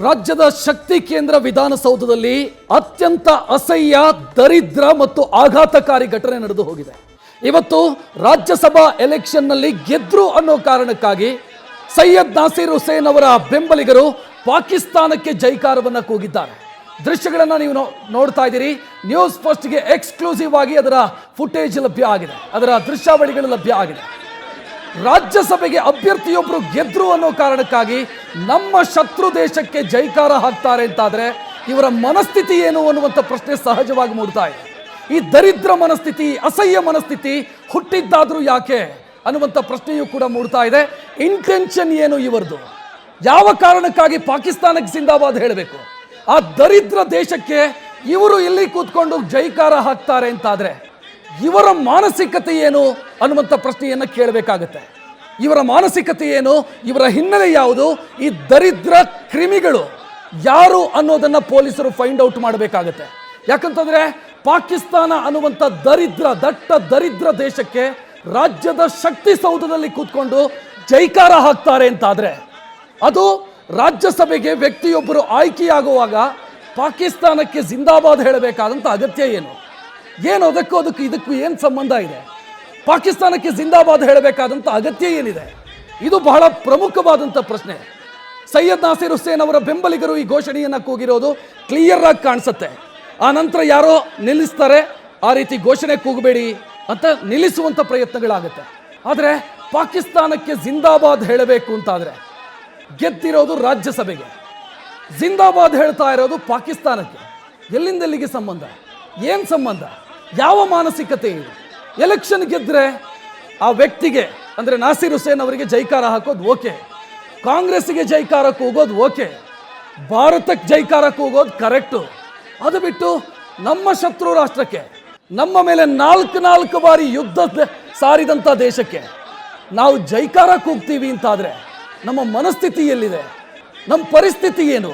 ರಾಜ್ಯದ ಶಕ್ತಿ ಕೇಂದ್ರ ವಿಧಾನಸೌಧದಲ್ಲಿ ಅತ್ಯಂತ ಅಸಹ್ಯ, ದರಿದ್ರ ಮತ್ತು ಆಘಾತಕಾರಿ ಘಟನೆ ನಡೆದು ಹೋಗಿದೆ. ಇವತ್ತು ರಾಜ್ಯಸಭಾ ಎಲೆಕ್ಷನ್ನಲ್ಲಿ ಗೆದ್ರು ಅನ್ನೋ ಕಾರಣಕ್ಕಾಗಿ ಸೈಯದ್ ನಾಸೀರ್ ಹುಸೇನ್ ಅವರ ಬೆಂಬಲಿಗರು ಪಾಕಿಸ್ತಾನಕ್ಕೆ ಜೈಕಾರವನ್ನು ಕೂಗಿದ್ದಾರೆ. ದೃಶ್ಯಗಳನ್ನು ನೀವು ನೋಡ್ತಾ ಇದ್ದೀರಿ. ನ್ಯೂಸ್ ಫಸ್ಟ್ಗೆ ಎಕ್ಸ್ಕ್ಲೂಸಿವ್ ಆಗಿ ಅದರ ಫುಟೇಜ್ ಲಭ್ಯ ಆಗಿದೆ, ಅದರ ದೃಶ್ಯಾವಳಿಗಳು ಲಭ್ಯ ಆಗಿದೆ. ರಾಜ್ಯಸಭೆಗೆ ಅಭ್ಯರ್ಥಿಯೊಬ್ಬರು ಗೆದ್ರು ಅನ್ನೋ ಕಾರಣಕ್ಕಾಗಿ ನಮ್ಮ ಶತ್ರು ದೇಶಕ್ಕೆ ಜೈಕಾರ ಹಾಕ್ತಾರೆ ಅಂತಾದ್ರೆ ಇವರ ಮನಸ್ಥಿತಿ ಏನು ಅನ್ನುವಂಥ ಪ್ರಶ್ನೆ ಸಹಜವಾಗಿ ಮೂಡ್ತಾ ಇದೆ. ಈ ದರಿದ್ರ ಮನಸ್ಥಿತಿ, ಅಸಹ್ಯ ಮನಸ್ಥಿತಿ ಹುಟ್ಟಿದ್ದಾದ್ರೂ ಯಾಕೆ ಅನ್ನುವಂಥ ಪ್ರಶ್ನೆಯೂ ಕೂಡ ಮೂಡ್ತಾ ಇದೆ. ಇಂಟೆನ್ಷನ್ ಏನು ಇವರದು? ಯಾವ ಕಾರಣಕ್ಕಾಗಿ ಪಾಕಿಸ್ತಾನಕ್ಕೆ ಜಿಂದಾಬಾದ್ ಹೇಳಬೇಕು? ಆ ದರಿದ್ರ ದೇಶಕ್ಕೆ ಇವರು ಇಲ್ಲಿ ಕೂತ್ಕೊಂಡು ಜೈಕಾರ ಹಾಕ್ತಾರೆ ಅಂತಾದ್ರೆ ಇವರ ಮಾನಸಿಕತೆ ಏನು ಅನ್ನುವಂಥ ಪ್ರಶ್ನೆಯನ್ನು ಕೇಳಬೇಕಾಗತ್ತೆ. ಇವರ ಮಾನಸಿಕತೆ ಏನು? ಇವರ ಹಿನ್ನೆಲೆ ಯಾವುದು? ಈ ದರಿದ್ರ ಕ್ರಿಮಿಗಳು ಯಾರು ಅನ್ನೋದನ್ನ ಪೊಲೀಸರು ಫೈಂಡ್ ಔಟ್ ಮಾಡಬೇಕಾಗತ್ತೆ. ಯಾಕಂತಂದ್ರೆ ಪಾಕಿಸ್ತಾನ ಅನ್ನುವಂಥ ದಟ್ಟ ದರಿದ್ರ ದೇಶಕ್ಕೆ ರಾಜ್ಯದ ಶಕ್ತಿ ಸೌಧದಲ್ಲಿ ಕೂತ್ಕೊಂಡು ಜೈಕಾರ ಹಾಕ್ತಾರೆ ಅಂತಾದ್ರೆ ಅದು ರಾಜ್ಯಸಭೆಗೆ ವ್ಯಕ್ತಿಯೊಬ್ಬರು ಆಯ್ಕೆಯಾಗುವಾಗ ಪಾಕಿಸ್ತಾನಕ್ಕೆ ಜಿಂದಾಬಾದ್ ಹೇಳಬೇಕಾದಂಥ ಅಗತ್ಯ ಏನು? ಇದಕ್ಕೂ ಏನು ಸಂಬಂಧ ಇದೆ? ಪಾಕಿಸ್ತಾನಕ್ಕೆ ಜಿಂದಾಬಾದ್ ಹೇಳಬೇಕಾದಂಥ ಅಗತ್ಯ ಏನಿದೆ? ಇದು ಬಹಳ ಪ್ರಮುಖವಾದಂಥ ಪ್ರಶ್ನೆ. ಸೈಯದ್ ನಾಸೀರ್ ಹುಸೇನ್ ಅವರ ಬೆಂಬಲಿಗರು ಈ ಘೋಷಣೆಯನ್ನು ಕೂಗಿರೋದು ಕ್ಲಿಯರ್ ಆಗಿ ಕಾಣಿಸುತ್ತೆ. ಆ ನಂತರ ಯಾರೋ ನಿಲ್ಲಿಸ್ತಾರೆ, ಆ ರೀತಿ ಘೋಷಣೆ ಕೂಗಬೇಡಿ ಅಂತ ನಿಲ್ಲಿಸುವಂಥ ಪ್ರಯತ್ನಗಳಾಗುತ್ತೆ. ಆದರೆ ಪಾಕಿಸ್ತಾನಕ್ಕೆ ಜಿಂದಾಬಾದ್ ಹೇಳಬೇಕು ಅಂತಾದರೆ ಗೆದ್ದಿರೋದು ರಾಜ್ಯಸಭೆಗೆ, ಜಿಂದಾಬಾದ್ ಹೇಳ್ತಾ ಇರೋದು ಪಾಕಿಸ್ತಾನಕ್ಕೆ. ಎಲ್ಲಿಂದೆಲ್ಲಿಗೆ ಸಂಬಂಧ? ಏನು ಸಂಬಂಧ? ಯಾವ ಮಾನಸಿಕತೆ ಇದು? ಎಲೆಕ್ಷನ್ ಗೆದ್ದರೆ ಆ ವ್ಯಕ್ತಿಗೆ ಅಂದರೆ ನಾಸೀರ್ ಹುಸೇನ್ ಅವರಿಗೆ ಜೈಕಾರ ಹಾಕೋದು ಓಕೆ, ಕಾಂಗ್ರೆಸ್ಸಿಗೆ ಜೈಕಾರ ಕೂಗೋದು ಓಕೆ, ಭಾರತಕ್ಕೆ ಜೈಕಾರ ಕೂಗೋದು ಕರೆಕ್ಟು. ಅದು ಬಿಟ್ಟು ನಮ್ಮ ಶತ್ರು ರಾಷ್ಟ್ರಕ್ಕೆ, ನಮ್ಮ ಮೇಲೆ ನಾಲ್ಕು ಬಾರಿ ಯುದ್ಧ ಸಾರಿದಂಥ ದೇಶಕ್ಕೆ ನಾವು ಜೈಕಾರ ಕೂಗ್ತೀವಿ ಅಂತಾದರೆ ನಮ್ಮ ಮನಸ್ಥಿತಿ ಎಲ್ಲಿದೆ? ನಮ್ಮ ಪರಿಸ್ಥಿತಿ ಏನು?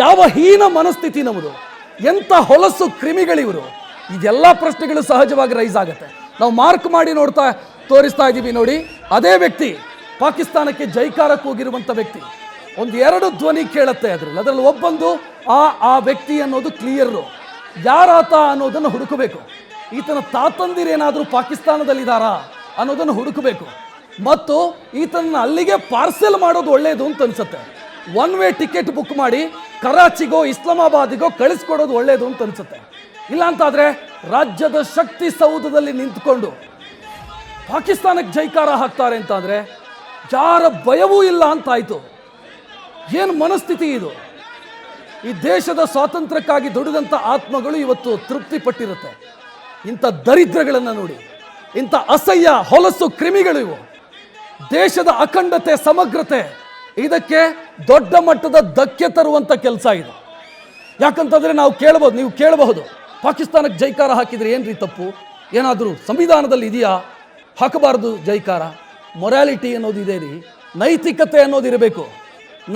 ಯಾವ ಹೀನ ಮನಸ್ಥಿತಿ ನಮ್ಮದು? ಎಂಥ ಹೊಲಸು ಕ್ರಿಮಿಗಳಿವರು? ಇದೆಲ್ಲ ಪ್ರಶ್ನೆಗಳು ಸಹಜವಾಗಿ ರೈಸ್ ಆಗುತ್ತೆ. ನಾವು ಮಾರ್ಕ್ ಮಾಡಿ ತೋರಿಸ್ತಾ ಇದ್ದೀವಿ ನೋಡಿ. ಅದೇ ವ್ಯಕ್ತಿ, ಪಾಕಿಸ್ತಾನಕ್ಕೆ ಜೈಕಾರ ಕೂಗಿರುವಂಥ ವ್ಯಕ್ತಿ, ಒಂದು ಎರಡು ಧ್ವನಿ ಕೇಳುತ್ತೆ ಅದರಲ್ಲಿ ಒಬ್ಬೊಂದು ಆ ವ್ಯಕ್ತಿ ಅನ್ನೋದು ಕ್ಲಿಯರು. ಯಾರಾತ ಅನ್ನೋದನ್ನು ಹುಡುಕಬೇಕು. ಈತನ ತಾತಂದಿರೇನಾದರೂ ಪಾಕಿಸ್ತಾನದಲ್ಲಿದ್ದಾರಾ ಅನ್ನೋದನ್ನು ಹುಡುಕಬೇಕು. ಮತ್ತು ಈತನ ಅಲ್ಲಿಗೆ ಪಾರ್ಸೆಲ್ ಮಾಡೋದು ಒಳ್ಳೆಯದು ಅಂತ ಅನ್ಸುತ್ತೆ. ಒನ್ ವೇ ಟಿಕೆಟ್ ಬುಕ್ ಮಾಡಿ ಕರಾಚಿಗೋ ಇಸ್ಲಾಮಾಬಾದಿಗೋ ಕಳಿಸ್ಕೊಡೋದು ಒಳ್ಳೆಯದು ಅಂತ ಅನ್ಸುತ್ತೆ. ಇಲ್ಲ ಅಂತಾದರೆ ರಾಜ್ಯದ ಶಕ್ತಿ ಸೌಧದಲ್ಲಿ ನಿಂತ್ಕೊಂಡು ಪಾಕಿಸ್ತಾನಕ್ಕೆ ಜೈಕಾರ ಹಾಕ್ತಾರೆ ಅಂತಾದರೆ ಯಾರ ಭಯವೂ ಇಲ್ಲ ಅಂತಾಯಿತು. ಏನು ಮನಸ್ಥಿತಿ ಇದು? ಈ ದೇಶದ ಸ್ವಾತಂತ್ರ್ಯಕ್ಕಾಗಿ ದುಡಿದಂಥ ಆತ್ಮಗಳು ಇವತ್ತು ತೃಪ್ತಿ ಪಟ್ಟಿರುತ್ತೆ. ಇಂಥ ದರಿದ್ರಗಳನ್ನು ನೋಡಿ, ಇಂಥ ಅಸಹ್ಯ ಹೊಲಸು ಕ್ರಿಮಿಗಳು ಇವು. ದೇಶದ ಅಖಂಡತೆ, ಸಮಗ್ರತೆ, ಇದಕ್ಕೆ ದೊಡ್ಡ ಮಟ್ಟದ ಧಕ್ಕೆ ತರುವಂಥ ಕೆಲಸ ಇದು. ಯಾಕಂತಂದರೆ ನೀವು ಕೇಳಬಹುದು ಪಾಕಿಸ್ತಾನಕ್ಕೆ ಜೈಕಾರ ಹಾಕಿದರೆ ಏನ್ರಿ ತಪ್ಪು? ಏನಾದರೂ ಸಂವಿಧಾನದಲ್ಲಿ ಇದೆಯಾ ಹಾಕಬಾರ್ದು ಜೈಕಾರ? ಮೊರಾಲಿಟಿ ಅನ್ನೋದು ಇದೆ ರೀ, ನೈತಿಕತೆ ಅನ್ನೋದು ಇರಬೇಕು.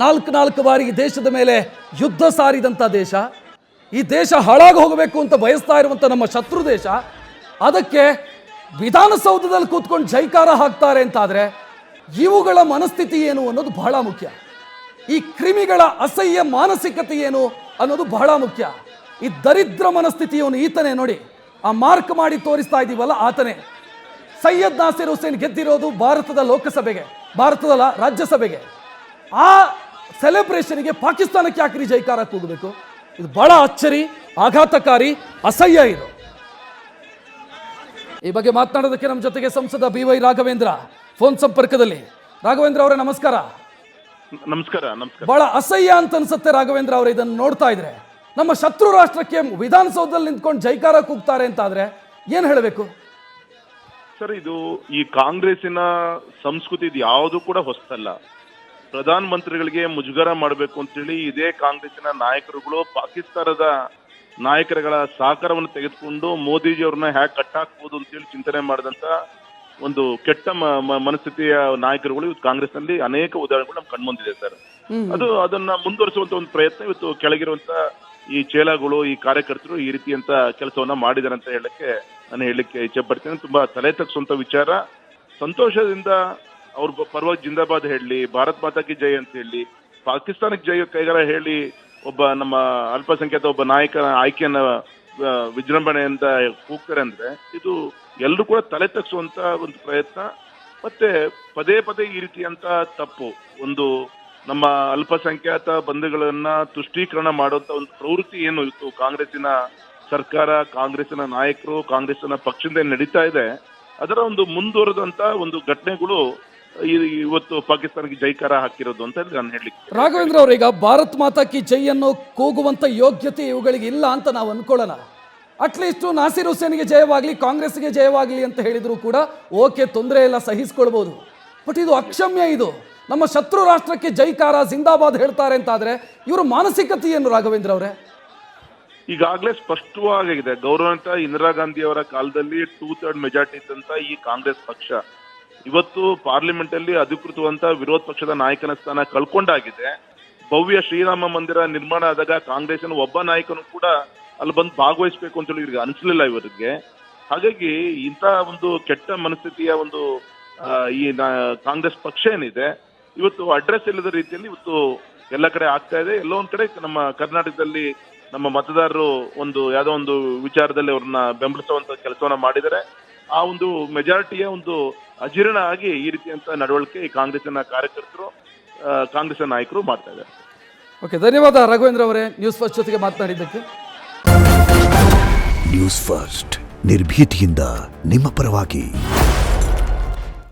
ನಾಲ್ಕು ಬಾರಿ ಈ ದೇಶದ ಮೇಲೆ ಯುದ್ಧ ಸಾರಿದಂಥ ದೇಶ, ಈ ದೇಶ ಹಾಳಾಗಿ ಹೋಗಬೇಕು ಅಂತ ಬಯಸ್ತಾ ಇರುವಂಥ ನಮ್ಮ ಶತ್ರು ದೇಶ, ಅದಕ್ಕೆ ವಿಧಾನಸೌಧದಲ್ಲಿ ಕೂತ್ಕೊಂಡು ಜೈಕಾರ ಹಾಕ್ತಾರೆ ಅಂತಾದರೆ ಇವುಗಳ ಮನಸ್ಥಿತಿ ಏನು ಅನ್ನೋದು ಬಹಳ ಮುಖ್ಯ. ಈ ಕ್ರಿಮಿಗಳ ಅಸಹ್ಯ ಮಾನಸಿಕತೆ ಏನು ಅನ್ನೋದು ಬಹಳ ಮುಖ್ಯ. ಈ ದರಿದ್ರ ಮನಸ್ಥಿತಿಯವನು ಈತನೇ ನೋಡಿ. ಆ ಮಾರ್ಕ್ ಮಾಡಿ ತೋರಿಸ್ತಾ ಇದ್ದೀವಲ್ಲ ಆತನೇ. ಸೈಯದ್ ನಾಸೀರ್ ಹುಸೇನ್ ಗೆದ್ದಿರೋದು ಭಾರತದ ರಾಜ್ಯಸಭೆಗೆ. ಆ ಸೆಲೆಬ್ರೇಷನ್ಗೆ ಪಾಕಿಸ್ತಾನಕ್ಕೆ ಯಾಕ್ರಿ ಜೈಕಾರ ಕೂಗಬೇಕು? ಇದು ಬಹಳ ಅಚ್ಚರಿ, ಆಘಾತಕಾರಿ, ಅಸಹ್ಯ ಇದು. ಈ ಬಗ್ಗೆ ಮಾತನಾಡೋದಕ್ಕೆ ನಮ್ಮ ಜೊತೆಗೆ ಸಂಸದ BY ರಾಘವೇಂದ್ರ ಫೋನ್ ಸಂಪರ್ಕದಲ್ಲಿ. ರಾಘವೇಂದ್ರ ಅವರೇ ನಮಸ್ಕಾರ. ನಮಸ್ಕಾರ. ಬಹಳ ಅಸಹ್ಯ ಅಂತ ಅನ್ಸುತ್ತೆ ರಾಘವೇಂದ್ರ ಅವರೇ ಇದನ್ನು ನೋಡ್ತಾ ಇದ್ರೆ. ನಮ್ಮ ಶತ್ರು ರಾಷ್ಟ್ರಕ್ಕೆ ವಿಧಾನಸೌಧದಲ್ಲಿ ನಿಂತ್ಕೊಂಡು ಜೈಕಾರ ಕೂಗ್ತಾರೆ ಅಂತಾದ್ರೆ ಏನ್ ಹೇಳಬೇಕು ಸರ್? ಇದು ಈ ಕಾಂಗ್ರೆಸ್ಸಿನ ಸಂಸ್ಕೃತಿ ಇದು ಯಾವುದು ಕೂಡ ಹೊಸತಲ್ಲ. ಪ್ರಧಾನ ಮಂತ್ರಿಗಳಿಗೆ ಮುಜುಗರ ಮಾಡಬೇಕು ಅಂತೇಳಿ ಇದೇ ಕಾಂಗ್ರೆಸ್ಸಿನ ನಾಯಕರುಗಳು ಪಾಕಿಸ್ತಾನದ ನಾಯಕರುಗಳ ಸಹಕಾರವನ್ನು ತೆಗೆದುಕೊಂಡು ಮೋದಿಜಿಯವ್ರನ್ನ ಹ್ಯಾಕ್ ಕಟ್ಟಾಕ್ಬೋದು ಅಂತೇಳಿ ಚಿಂತನೆ ಮಾಡಿದಂತ ಒಂದು ಕೆಟ್ಟ ಮನಸ್ಥಿತಿಯ ನಾಯಕರುಗಳು ಇವತ್ತು ಕಾಂಗ್ರೆಸ್ ನಲ್ಲಿ ಅನೇಕ ಉದಾಹರಣೆಗಳು ನಮ್ಗೆ ಕಣ್ಮುಂದಿದೆ ಸರ್. ಅದನ್ನ ಮುಂದುವರಿಸುವಂತ ಒಂದು ಪ್ರಯತ್ನ ಇವತ್ತು ಕೆಳಗಿರುವಂತ ಈ ಚೇಲಾಗಳು, ಈ ಕಾರ್ಯಕರ್ತರು ಈ ರೀತಿಯಂತ ಕೆಲಸವನ್ನ ಮಾಡಿದಾರೆ ಅಂತ ನಾನು ಹೇಳಲಿಕ್ಕೆ ಇಚ್ಛೆ ಪಡ್ತೇನೆ. ತುಂಬಾ ತಲೆ ತಗ್ಸುವಂತ ವಿಚಾರ. ಸಂತೋಷದಿಂದ ಅವ್ರ ಪರವಾಗಿ ಜಿಂದಾಬಾದ್ ಹೇಳಲಿ, ಭಾರತ್ ಮಾತಾ ಕಿ ಜೈ ಅಂತ ಹೇಳಿ, ಪಾಕಿಸ್ತಾನಕ್ಕೆ ಜೈ ಕೈಗಾರ ಹೇಳಿ ಒಬ್ಬ ನಮ್ಮ ಅಲ್ಪಸಂಖ್ಯಾತ ಒಬ್ಬ ನಾಯಕನ ಆಯ್ಕೆಯನ್ನ ವಿಜೃಂಭಣೆಯಿಂದ ಕೂಗ್ತಾರೆ ಅಂದ್ರೆ ಇದು ಎಲ್ಲರೂ ಕೂಡ ತಲೆ ತಗ್ಸುವಂತ ಒಂದು ಪ್ರಯತ್ನ. ಮತ್ತೆ ಪದೇ ಪದೇ ಈ ರೀತಿಯಂತ ತಪ್ಪು ಒಂದು ನಮ್ಮ ಅಲ್ಪಸಂಖ್ಯಾತ ಬಂಧುಗಳನ್ನ ತುಷ್ಟೀಕರಣ ಮಾಡುವಂತ ಒಂದು ಪ್ರವೃತ್ತಿ ಏನು ಇತ್ತು ಕಾಂಗ್ರೆಸ್ಸಿನ ಸರ್ಕಾರ, ಕಾಂಗ್ರೆಸ್ಸಿನ ನಾಯಕರು, ಕಾಂಗ್ರೆಸ್ಸಿನ ಪಕ್ಷದಿಂದ ನಡೀತಾ ಇದೆ, ಅದರ ಒಂದು ಮುಂದುವರೆದಂತ ಒಂದು ಘಟನೆಗಳು ಇವತ್ತು ಪಾಕಿಸ್ತಾನಕ್ಕೆ ಜೈಕಾರ ಹಾಕಿರೋದು ಅಂತ ನಾನು ಹೇಳಲಿಕ್ಕೆ. ರಾಘವೇಂದ್ರ ಅವರೀಗ ಭಾರತ್ ಮಾತಾ ಕಿ ಜೈ ಅನ್ನೋ ಕೂಗುವಂತ ಯೋಗ್ಯತೆ ಇವುಗಳಿಗೆ ಇಲ್ಲ ಅಂತ ನಾವು ಅನ್ಕೊಳ್ಳೋಣ. ಅಟ್ಲೀಸ್ಟ್ ನಾಸಿರ್ ಹುಸೇನ್ಗೆ ಜಯವಾಗ್ಲಿ, ಕಾಂಗ್ರೆಸ್ಗೆ ಜಯವಾಗ್ಲಿ ಅಂತ ಹೇಳಿದ್ರು ಕೂಡ ಓಕೆ, ತೊಂದರೆ ಇಲ್ಲ, ಸಹಿಸ್ಕೊಳ್ಬಹುದು. ಬಟ್ ಇದು ಅಕ್ಷಮ್ಯ. ಇದು ನಮ್ಮ ಶತ್ರು ರಾಷ್ಟ್ರಕ್ಕೆ ಜೈಕಾರ ಜಿಂದಾಬಾದ್ ಹೇಳ್ತಾರೆ ಅಂತಾದ್ರೆ ಇವರ ಮಾನಸಿಕತೆ ಏನು ರಾಘವೇಂದ್ರ ಅವರೇ? ಈಗಾಗಲೇ ಸ್ಪಷ್ಟವಾಗಿದೆ, ಗೌರವಾನ್ವಿತ ಇಂದಿರಾ ಗಾಂಧಿ ಅವರ ಕಾಲದಲ್ಲಿ 2/3 ಮೆಜಾರಿಟಿ ಇದ್ದಂತ ಈ ಕಾಂಗ್ರೆಸ್ ಪಕ್ಷ ಇವತ್ತು ಪಾರ್ಲಿಮೆಂಟ್ ಅಲ್ಲಿ ಅಧಿಕೃತವಂತ ವಿರೋಧ ಪಕ್ಷದ ನಾಯಕನ ಸ್ಥಾನ ಕಳ್ಕೊಂಡಾಗಿದೆ. ಭವ್ಯ ಶ್ರೀರಾಮ ಮಂದಿರ ನಿರ್ಮಾಣ ಆದಾಗ ಕಾಂಗ್ರೆಸ್ಸಿನ ಒಬ್ಬ ನಾಯಕನು ಕೂಡ ಅಲ್ಲಿ ಬಂದು ಭಾಗವಹಿಸಬೇಕು ಅಂತ ಹೇಳಿ ಇವ್ರಿಗೆ ಅನಿಸ್ಲಿಲ್ಲ ಇವರಿಗೆ. ಹಾಗಾಗಿ ಇಂಥ ಒಂದು ಕೆಟ್ಟ ಮನಸ್ಥಿತಿಯ ಒಂದು ಈ ಕಾಂಗ್ರೆಸ್ ಪಕ್ಷ ಏನಿದೆ ಇವತ್ತು ಅಡ್ರೆಸ್ ಇಲ್ಲದ ರೀತಿಯಲ್ಲಿ ಇವತ್ತು ಎಲ್ಲ ಕಡೆ ಆಗ್ತಾ ಇದೆ. ಎಲ್ಲೋ ಒಂದ್ ಕಡೆ ನಮ್ಮ ಕರ್ನಾಟಕದಲ್ಲಿ ನಮ್ಮ ಮತದಾರರು ಒಂದು ಯಾವುದೋ ಒಂದು ವಿಚಾರದಲ್ಲಿ ಅವ್ರನ್ನ ಬೆಂಬಲಿಸುವಂತ ಕೆಲಸವನ್ನ ಮಾಡಿದರೆ ಆ ಒಂದು ಮೆಜಾರಿಟಿಯ ಒಂದು ಅಜೀರ್ಣ ಆಗಿ ಈ ರೀತಿಯಂತ ನಡವಳಿಕೆ ಈ ಕಾಂಗ್ರೆಸ್ಸಿನ ಕಾರ್ಯಕರ್ತರು, ಕಾಂಗ್ರೆಸ್ನ ನಾಯಕರು ಮಾಡ್ತಾ ಇದ್ದಾರೆ. ಓಕೆ, ಧನ್ಯವಾದ ರಾಘವೇಂದ್ರ ಅವರೇ ನ್ಯೂಸ್ ಫಸ್ಟ್ ಜೊತೆಗೆ ಮಾತನಾಡಿದ್ದಕ್ಕೆ. ನ್ಯೂಸ್ ಫಸ್ಟ್ ನಿರ್ಭೀತಿಯಿಂದ ನಿಮ್ಮ ಪರವಾಗಿ.